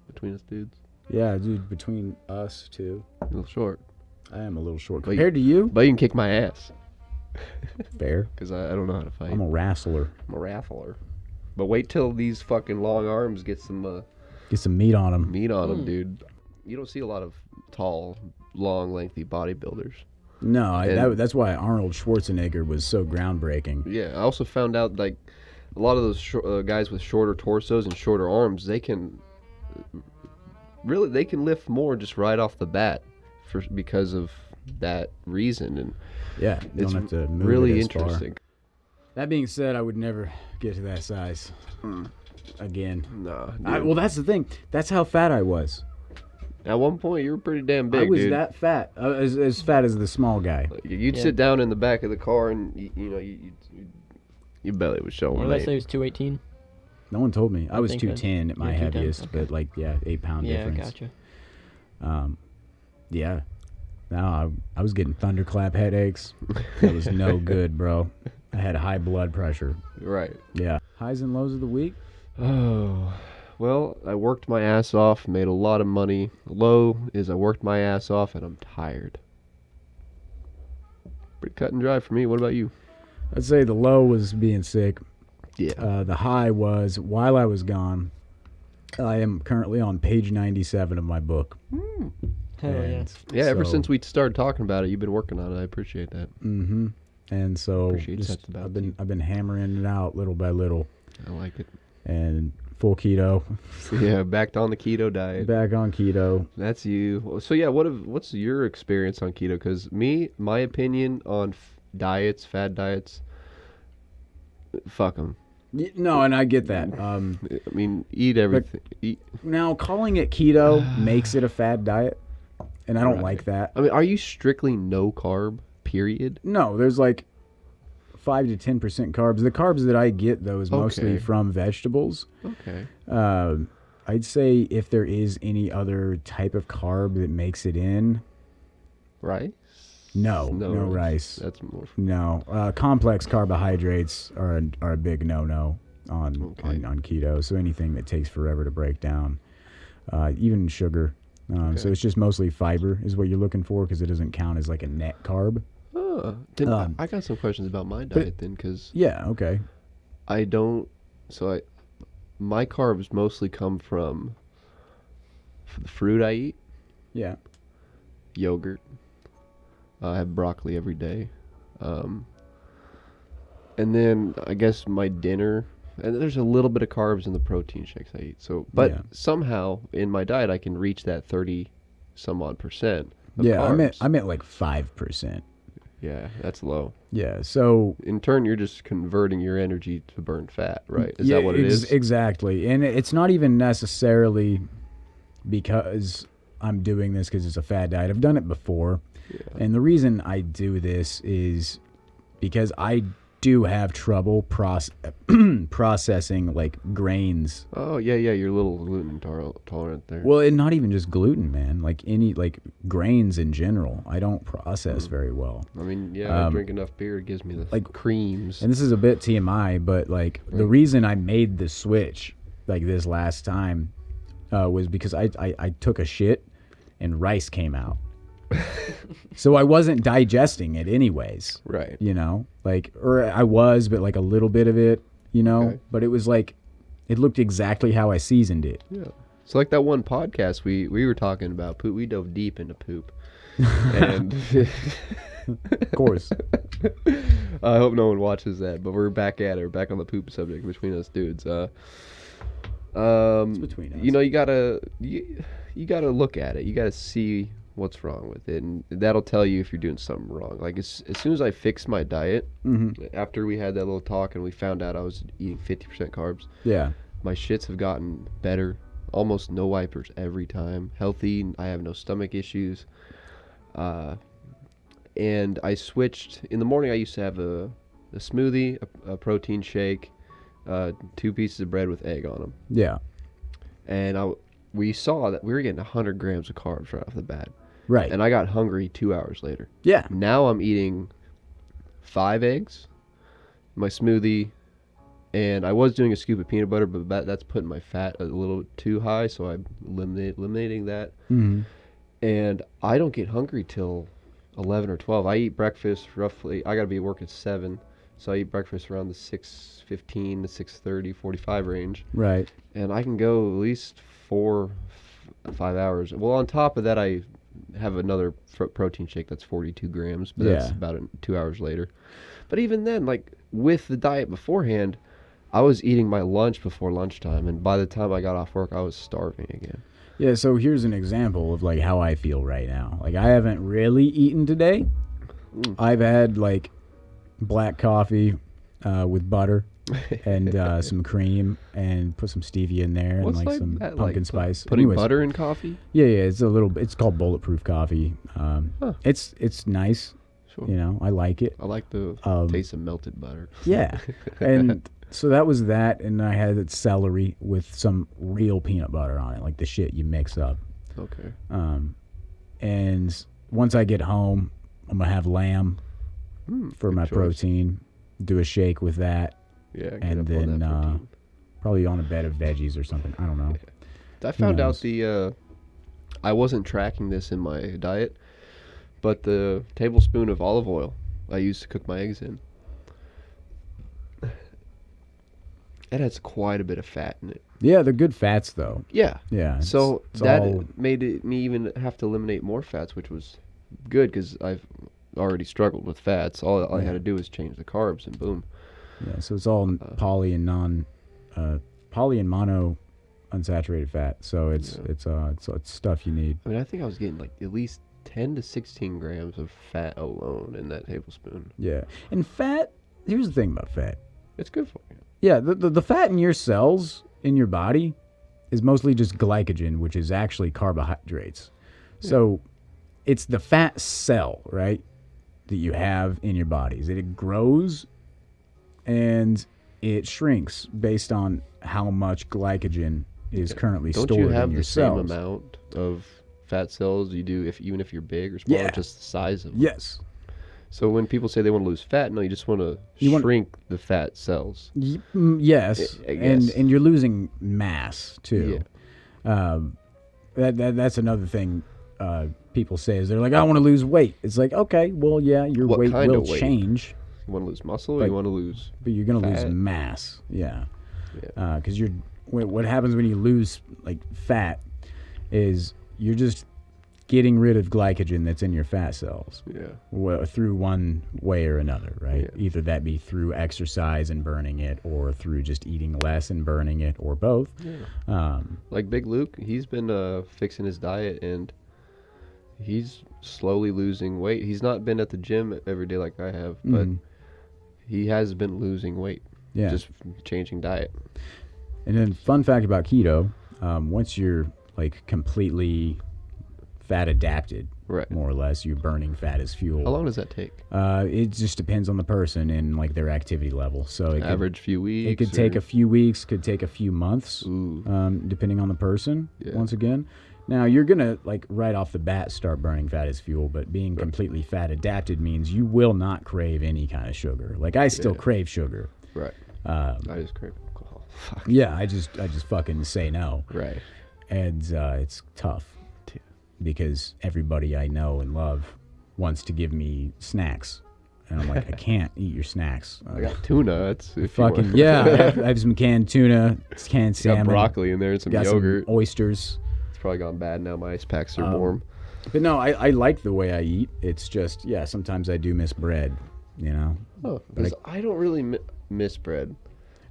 Between us dudes, Yeah, dude, between us two, a little short. I am a little short But you- compared to you. But you can kick my ass. Fair. Because I don't know how to fight. I'm a wrestler. I'm a raffler. But wait till these fucking long arms get some Get some meat on them. meat on them, dude. You don't see a lot of tall, long, lengthy bodybuilders. No, And- that's why Arnold Schwarzenegger was so groundbreaking. Yeah, I also found out like a lot of those guys with shorter torsos and shorter arms, they can lift more just right off the bat because of that reason, and Yeah, you it's don't have to move really it as far. interesting. That being said, I would never get to that size again. Nah, Well, that's the thing. That's how fat I was. at one point you were pretty damn big, I was dude. that fat, as fat as the small guy. You'd Yeah. sit down in the back of the car and your belly was showing. what did I mate. say? It was 218. No one told me. I was think I- 210 at my you're 210? heaviest, Okay. but like 8-pound Yeah, difference. gotcha. Yeah. No, I was getting thunderclap headaches. That was no good, bro. I had high blood pressure. Right. Yeah. Highs and lows of the week. Oh, well, I worked my ass off, made a lot of money. Low is I worked my ass off and I'm tired. Pretty cut and dry for me. What about you? I'd say the low was being sick. Yeah. The high was while I was gone. I am currently on page 97 of my book. Hell yeah. And Yeah, ever so- since we started talking about it, you've been working on it. I appreciate that. Mm-hmm. And so Appreciate just, sets about I've been hammering it out little by little, I like it. and full keto, Yeah, back on the keto diet. back on keto. That's you. So yeah, what's your experience on keto? Because my opinion on diets, fad diets, fuck them. No, and I get that. I mean, eat everything. Now, calling it keto makes it a fad diet, and I don't like that. I mean, are you strictly no carb, period? No, there's like 5 to 10% carbs. The carbs that I get, though, is mostly from vegetables. Okay. I'd say if there is any other type of carb that makes it in, Rice? no rice. That's more. No, complex carbohydrates are a big no on keto. So anything that takes forever to break down, even sugar. So it's just mostly fiber is what you're looking for because it doesn't count as like a net carb. I got some questions about my diet then, because I don't. So my carbs mostly come from the fruit I eat. Yeah. Yogurt. I have broccoli every day. And then I guess my dinner, and there's a little bit of carbs in the protein shakes I eat. So, but somehow in my diet I can reach that 30 some odd percent of carbs. I meant like 5%. Yeah, that's low. Yeah, so in turn you're just converting your energy to burn fat, right? Is that what it is? Exactly. And it's not even necessarily because I'm doing this because it's a fad diet. I've done it before. Yeah. And the reason I do this is because I do have trouble processing like grains. Oh, yeah, you're a little gluten tolerant there. Well, and not even just gluten, man. Like any grains in general, I don't process very well. I mean, I drink enough beer, it gives me the creams. And this is a bit TMI, but the reason I made the switch like this last time was because I took a shit and rice came out. So I wasn't digesting it anyways. Right. You know, or I was, but like a little bit of it, you know, but it was like, it looked exactly how I seasoned it. Yeah. So like that one podcast we were talking about poop, we dove deep into poop. And of course. I hope no one watches that, but we're back at it. We're back on the poop subject between us dudes. It's between us. You know, you gotta look at it. You gotta see what's wrong with it, and that'll tell you if you're doing something wrong. Like as soon as I fixed my diet, after we had that little talk and we found out I was eating 50% carbs, my shits have gotten better. Almost no wipers every time. Healthy. I have no stomach issues. And I switched. In the morning I used to have a smoothie, a protein shake, 2 pieces of bread with egg on them. Yeah. And we saw that we were getting 100 grams of carbs right off the bat. Right. And I got hungry 2 hours later. Yeah. Now I'm eating 5 eggs, my smoothie, and I was doing a scoop of peanut butter, but that's putting my fat a little too high, so I'm eliminating that. Mm-hmm. And I don't get hungry till 11 or 12. I eat breakfast roughly. I got to be at work at 7, so I eat breakfast around the 6:15 to 6:30, 45 range. Right. And I can go at least 4-5 hours. Well, on top of that, I have another protein shake that's 42 grams, but that's about 2 hours later. But even then, like with the diet beforehand, I was eating my lunch before lunchtime, and by the time I got off work, I was starving again. Yeah, so here's an example of like how I feel right now. Like I haven't really eaten today. I've had like black coffee with butter and some cream and put some stevia in there and like some pumpkin spice. Putting butter in coffee? Yeah, it's called bulletproof coffee. It's nice. Sure. You know, I like it. I like the taste of melted butter. Yeah. And so that was that, and I had celery with some real peanut butter on it, like the shit you mix up. Okay. And once I get home, I'm gonna have lamb for my protein. Do a shake with that. Yeah. And then probably on a bed of veggies or something. I don't know. Yeah. I found out I wasn't tracking this in my diet, but the tablespoon of olive oil I used to cook my eggs in, it has quite a bit of fat in it. Yeah, they're good fats though. Yeah. Yeah. So that made me even have to eliminate more fats, which was good because I've already struggled with fats. All I had to do was change the carbs, and boom. Yeah. So it's all poly and mono unsaturated fat. So it's stuff you need. I mean, I think I was getting like at least 10 to 16 grams of fat alone in that tablespoon. Yeah. And fat. Here's the thing about fat. It's good for you. Yeah, the fat in your cells in your body is mostly just glycogen, which is actually carbohydrates. So it's the fat cell, right, that you have in your bodies. It grows and it shrinks based on how much glycogen is currently Don't stored you have in your the same cells. amount of fat cells you do even if you're big or small, Yeah. just the size of them? Yes. So when people say they want to lose fat, no, you just want to shrink the fat cells. Yes, I guess. and you're losing mass too. That's another thing people say is they're like, I want to lose weight. It's like, okay, well, yeah, your What weight kind will of weight? change, You want to lose muscle or Like- you want to lose... but you're gonna lose Fat. mass. Yeah, Yeah. because what happens when you lose like fat is you're just getting rid of glycogen that's in your fat cells. Yeah. Through one way or another, right? Yeah. Either that be through exercise and burning it, or through just eating less and burning it, or both. Yeah. Like Big Luke, he's been fixing his diet and he's slowly losing weight. He's not been at the gym every day like I have, but he has been losing weight. Yeah. Just changing diet. And then, fun fact about keto: once you're like completely fat adapted, Right. more or less, you're burning fat as fuel. How long does that take? It just depends on the person and like their activity level. So it Average few weeks? It could take a few weeks, could take a few months, Ooh. depending on the person. Yeah. Once again, now you're gonna like right off the bat start burning fat as fuel, but being completely fat adapted means you will not crave any kind of sugar. Like I still crave sugar. Right. I just crave alcohol. Fuck. Yeah, I just fucking say no, Right. and it's tough because everybody I know and love wants to give me snacks, and I'm like, I can't eat your snacks. I got tuna. That's if Fucking you want. yeah, I have some canned tuna, canned salmon, Got broccoli in there and some got yogurt. some oysters. It's probably gone bad now. My ice packs are warm. But no, I like the way I eat. It's just, yeah, sometimes I do miss bread, you know? Oh, 'cause I don't really miss bread.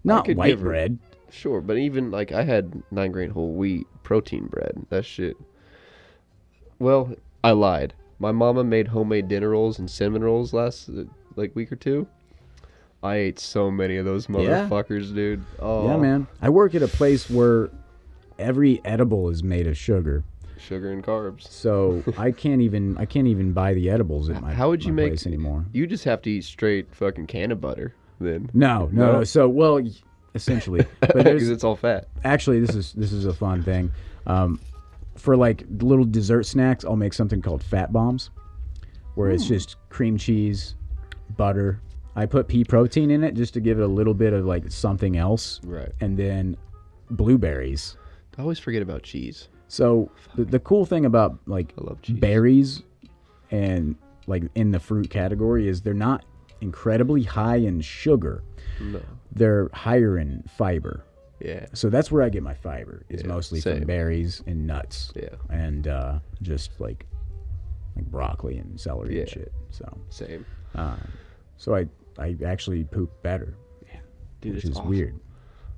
Not could white give her- bread. Sure, but even like I had 9-grain whole wheat protein bread. That shit. Well, I lied. My mama made homemade dinner rolls and cinnamon rolls last like week or two. I ate so many of those motherfuckers, dude. Oh, Yeah, man. I work at a place where every edible is made of sugar. Sugar and carbs. So I can't even buy the edibles at my How would you my make place anymore. You just have to eat straight fucking can of butter then. No. So, well, essentially, but Because there's it's all fat. actually this is a fun thing. For like little dessert snacks, I'll make something called fat bombs, where it's just cream cheese, butter. I put pea protein in it just to give it a little bit of like something else, Right. and then blueberries. I always forget about cheese. So the cool thing about like I love cheese. berries and like in the fruit category is they're not incredibly high in sugar. No. They're higher in fiber. Yeah. So that's where I get my fiber. Is mostly same. from berries and nuts. Yeah. And just like broccoli and celery and Yeah. shit. So Same. so I actually poop better, Dude, which it's is awesome. weird.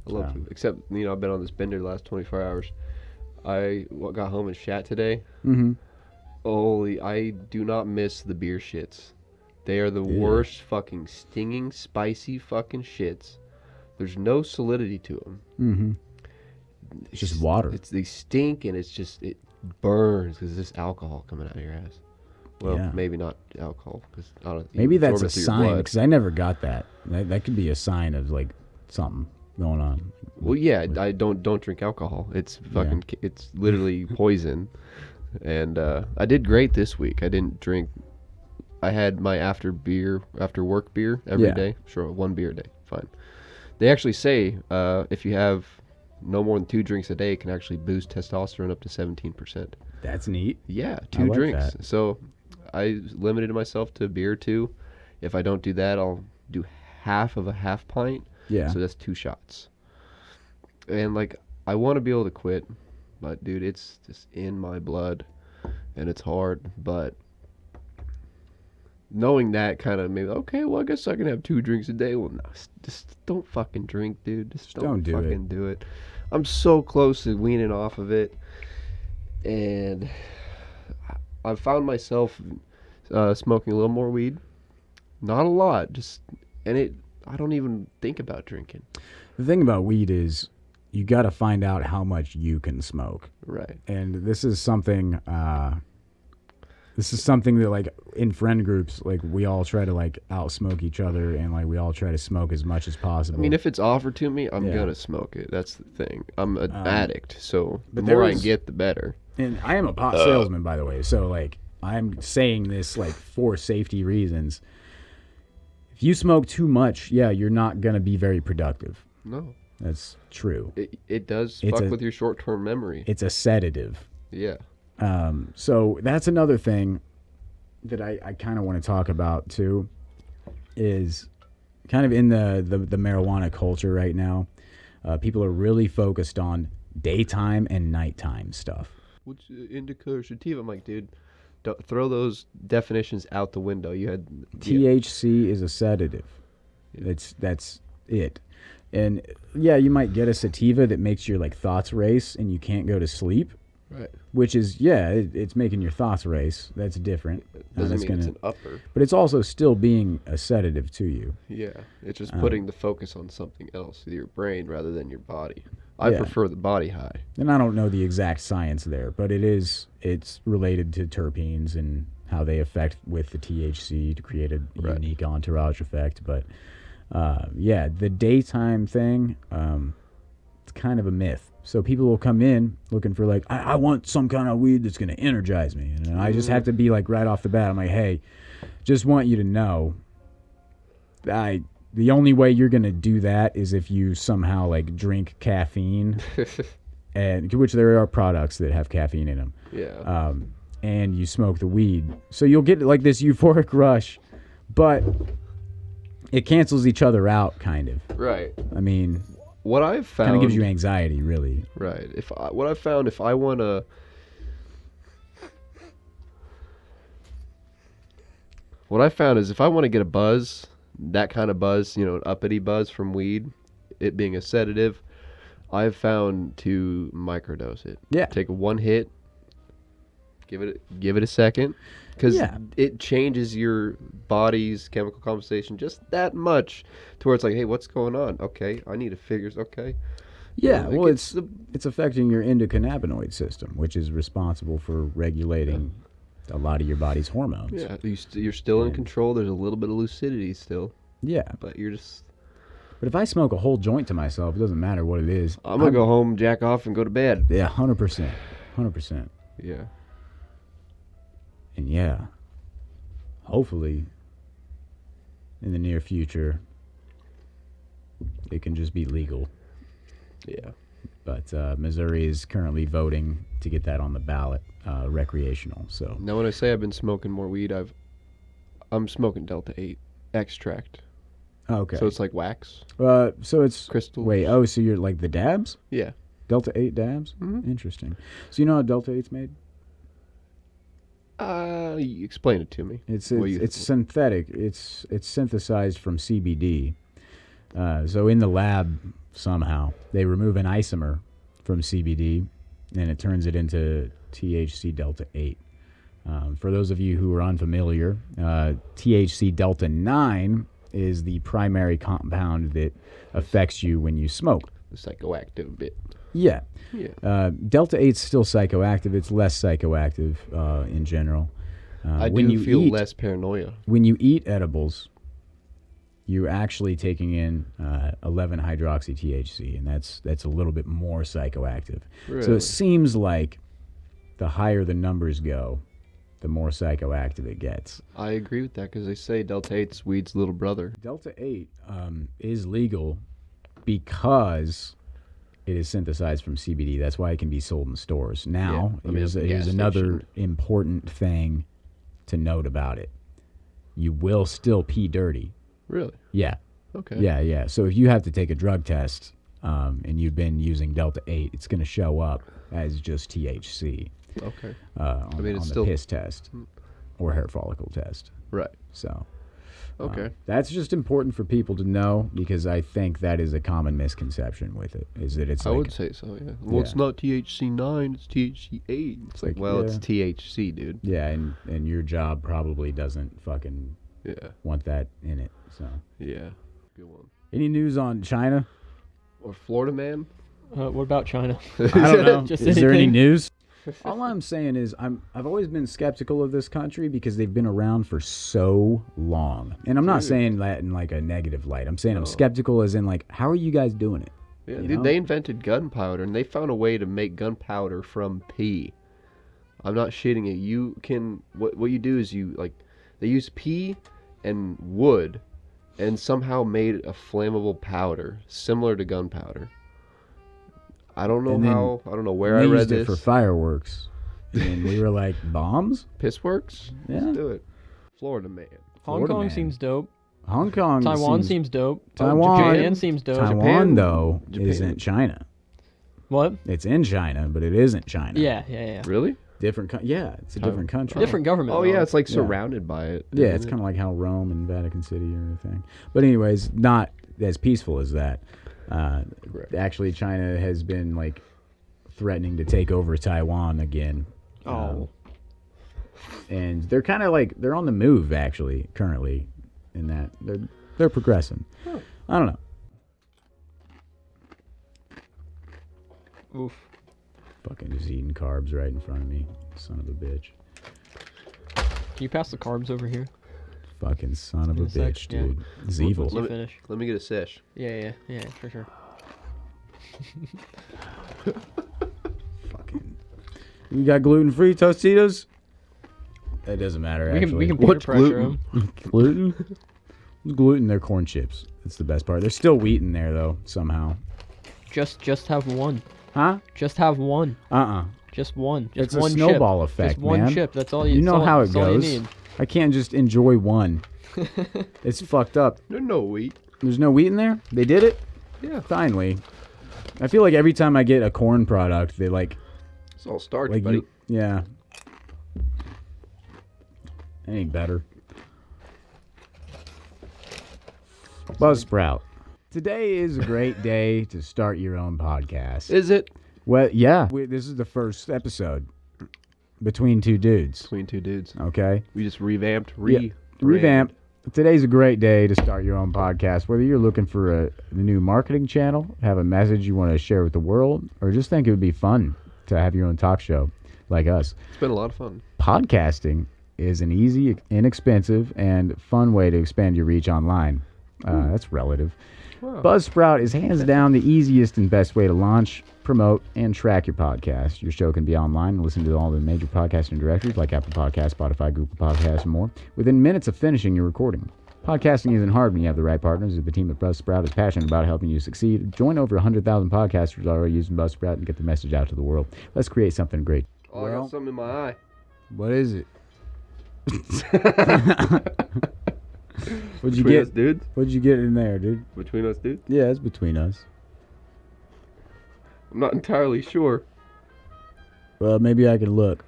I love food. Except, I've been on this bender the last 24 hours. I got home and shat today. Mm-hmm. Holy, I do not miss the beer shits. They are the worst fucking stinging, spicy fucking shits. There's no solidity to them. Mm-hmm. It's just water. They stink and it burns because it's just alcohol coming out of your ass. Well, Yeah. maybe not alcohol because I don't. Maybe you that's absorb a it through your sign blood. because I never got that. That could be a sign of like something going on. Well, yeah, I don't drink alcohol. It's fucking, it's literally poison. And I did great this week. I didn't drink. I had my after work beer every day. Sure, 1 beer a day, fine. They actually say if you have no more than 2 drinks a day, it can actually boost testosterone up to 17%. That's neat. Yeah, I 2 like drinks. that. So I limited myself to a beer or 2. If I don't do that, I'll do half of a half pint. Yeah. So that's 2 shots. And like, I want to be able to quit, but dude, it's just in my blood, and it's hard. But knowing that kind of maybe, okay, well, I guess I can have 2 drinks a day. Well, no, just don't fucking drink, dude. Just don't do fucking do it. I'm so close to weaning off of it, and I found myself smoking a little more weed. Not a lot, and I don't even think about drinking. The thing about weed is you got to find out how much you can smoke. Right. And this is something that like in friend groups, like we all try to like outsmoke each other, and like we all try to smoke as much as possible. I mean, if it's offered to me, I'm Yeah. gonna smoke it. That's the thing. I'm an addict, so the but more there I is- can get, the better. And I am a pot salesman, by the way, so like I'm saying this like for safety reasons. If you smoke too much, yeah, you're not gonna be very productive. No, That's true. it does It's fuck a- with your short-term memory. It's a sedative. Yeah. So that's another thing that I kind of want to talk about too, is kind of in the marijuana culture right now. People are really focused on daytime and nighttime stuff. What's indica or sativa? I'm like, dude, don't throw those definitions out the window. You had THC is a sedative. That's it. And yeah, you might get a sativa that makes your like thoughts race and you can't go to sleep. Right. Which is, it's making your thoughts race. That's different. Doesn't That's mean it's an upper. But it's also still being a sedative to you. Yeah, it's just putting the focus on something else with your brain rather than your body. I prefer the body high. And I don't know the exact science there, but it's related to terpenes and how they affect with the THC to create a unique entourage effect. But the daytime thing, it's kind of a myth. So people will come in looking for like, I want some kind of weed that's going to energize me. And I just have to be like right off the bat, I'm like, hey, just want you to know, the only way you're going to do that is if you somehow like drink caffeine, and which there are products that have caffeine in them. Yeah. And you smoke the weed. So you'll get like this euphoric rush, but it cancels each other out kind of. Right. I mean, What I've found kind of gives you anxiety, really. Right. What I've found, if I want to, what I found is if I want to get a buzz, that kind of buzz, an uppity buzz from weed, it being a sedative, I've found to microdose it. Yeah. Take one hit, give it a second, because it changes your body's chemical compensation just that much, to where it's like, hey, what's going on? Okay, I need to figure. Okay. Yeah, Like, well, it's affecting your endocannabinoid system, which is responsible for regulating a lot of your body's hormones. Yeah, you're still in control. There's a little bit of lucidity still, Yeah, but you're just. but if I smoke a whole joint to myself, it doesn't matter what it is. I'm gonna go home, jack off, and go to bed. Yeah, 100%, 100%. Yeah. And yeah, hopefully, in the near future, it can just be legal. Yeah. But Missouri is currently voting to get that on the ballot, recreational. So Now, when I say I've been smoking more weed, I'm smoking Delta 8 extract. okay. So it's like wax. So it's Crystals. Wait, oh, so you're like the dabs? Yeah. Delta 8 dabs? Mhm. Interesting. So you know how Delta 8's made? You explain it to me. It's What you- synthetic. It's synthesized from CBD. So in the lab somehow they remove an isomer from CBD and it turns it into THC Delta 8. For those of you who are unfamiliar, THC Delta 9 is the primary compound that affects you when you smoke. The psychoactive bit. Yeah. Yeah. Delta 8's still psychoactive. It's less psychoactive in general. I when do you feel eat, less paranoia. When you eat edibles, you're actually taking in 11-hydroxy THC, and that's a little bit more psychoactive. So Really? it seems like the higher the numbers go, the more psychoactive it gets. I agree with that because they say Delta 8's weed's little brother. Delta 8 is legal because it is synthesized from CBD. That's why it can be sold in stores. Now, Yeah, I mean, here's at the gas another station. important thing to note about it. You will still pee dirty. Really? Yeah. Okay. Yeah. So if you have to take a drug test and you've been using Delta 8, it's going to show up as just THC Okay. on it's the still- piss test or hair follicle test. Right. So Okay. that's just important for people to know because I think that is a common misconception with it, is that it's I like, would say so, yeah. Well, it's Yeah. not THC 9, it's THC 8. It's like, well, it's yeah. THC, dude. yeah, and your job probably doesn't fucking Yeah. want that in it. So Yeah. Good one. Any news on China? Or Florida Man? What about China? I don't know. Just Is there any anything? news? All I'm saying is I've always been skeptical of this country because they've been around for so long. And I'm not Dude. saying that in like a negative light. I'm saying I'm No. skeptical as in like, how are you guys doing it? Yeah, You dude, know? they invented gunpowder, and they found a way to make gunpowder from pee. I'm not shitting you. You can what you do is they use pee and wood, and somehow made a flammable powder similar to gunpowder. I don't know And then how. I don't know where they I read used it this. for fireworks. And we were like, bombs? Pissworks. Yeah. Let's do it. Florida Man. Hong Florida Kong man. seems dope. Hong Kong Taiwan seems dope. Taiwan, Japan seems dope. Taiwan Japan- though Japan. isn't China. What? It's in China, but it isn't China. Yeah. Really? Different. Yeah, it's a different country. Different government. Oh though. yeah, it's like Yeah. surrounded by it. Yeah, isn't it's it? kind of like how Rome and Vatican City are a thing. But anyways, not as peaceful as that. Correct. Actually, China has been like threatening to take over Taiwan again. Oh. And they're kind of like they're on the move actually currently in that they're progressing. Huh. I don't know. Oof. Fucking just eating carbs right in front of me, son of a bitch. Can you pass the carbs over here? Fucking son of a In a sec, bitch, yeah. dude. It's evil. Once you Let me- finish. Let me get a sesh. Yeah, for sure. Fucking. You got gluten-free Tostitos? That doesn't matter. We can peer What's pressure gluten? them. Gluten? Gluten, they're corn chips. That's the best part. There's still wheat in there though, somehow. Just have one. Huh? Just have one. Just one. Just It's a one snowball chip. effect, Just one man. chip. That's all you. You know that's all- how it that's all you goes. need. I can't just enjoy one. It's fucked up. There's no wheat. There's no wheat in there? They did it? Yeah, Finally. I feel like every time I get a corn product, they like it's all starch, like buddy. yeah. That ain't better. Buzzsprout. Today is a great day to start your own podcast. Is it? Well, yeah. This is the first episode between two dudes. Between two dudes. Okay? We just revamped. Revamp. Today's a great day to start your own podcast. Whether you're looking for a new marketing channel, have a message you want to share with the world, or just think it would be fun to have your own talk show like us. It's been a lot of fun. Podcasting is an easy, inexpensive, and fun way to expand your reach online. That's relative. Wow. Buzzsprout is hands down the easiest and best way to launch, promote, and track your podcast. Your show can be online and listen to all the major podcasting directories like Apple Podcasts, Spotify, Google Podcasts, and more within minutes of finishing your recording. Podcasting isn't hard when you have the right partners. The team at Buzzsprout is passionate about helping you succeed. Join over 100,000 podcasters already using Buzzsprout and get the message out to the world. Let's create something great. Oh, I got something in my eye. What is it? What'd you Between get? us dudes? What'd you get in there, dude? Between us dudes? Yeah, it's between us. I'm not entirely sure. Well, maybe I can look.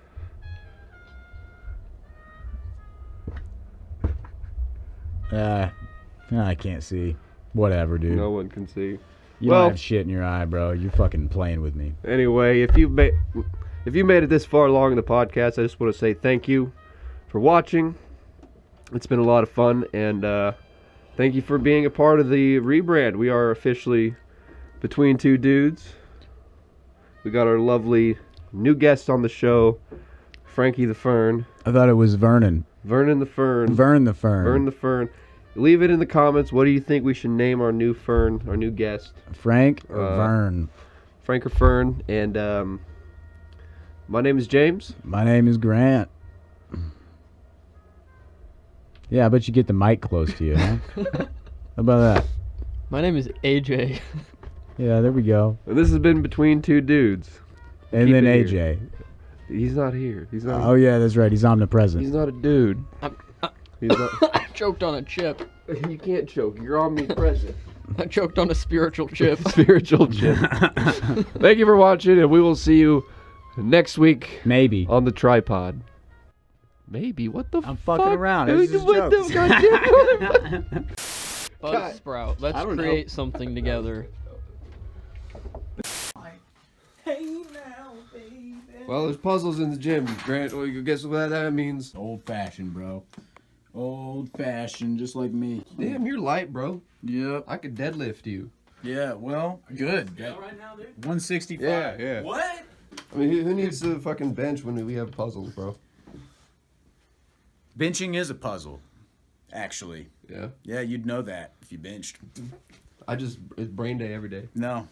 I can't see. Whatever, dude. No one can see. You well- don't have shit in your eye, bro. You're fucking playing with me. Anyway, if you made it this far along in the podcast, I just want to say thank you for watching. It's been a lot of fun, and thank you for being a part of the rebrand. We are officially Between Two Dudes. We got our lovely new guest on the show, Frankie the Fern. I thought it was Vernon. Vernon the Fern. Vern the Fern. Vern the Fern. Leave it in the comments. What do you think we should name our new Fern, our new guest? Frank or Vern? Frank or Fern. And my name is James. My name is Grant. Yeah, I bet you get the mic close to you, huh? How about that? My name is AJ. Yeah, there we go. And this has been Between Two Dudes. And Keep then it AJ. here. He's not here. He's not. Oh, yeah, that's right. He's omnipresent. He's not a dude. He's not. I choked on a chip. You can't choke. You're omnipresent. I choked on a spiritual chip. Spiritual chip. Thank you for watching, and we will see you next week Maybe. on the tripod. Maybe. What the I'm fuck? fucking around. Dude, It's just what jokes. the goddamn Buzzsprout. Let's I don't know. create something together. Well, there's puzzles in the gym, Grant. Well, you guess what that means? Old fashioned, bro. Old fashioned, just like me. Damn, you're light, bro. Yep. I could deadlift you. Yeah, well, good. right now, dude? 165. Yeah. What? I mean, who needs to fucking bench when we have puzzles, bro? Benching is a puzzle, actually. Yeah. Yeah, you'd know that if you benched. It's brain day every day. No,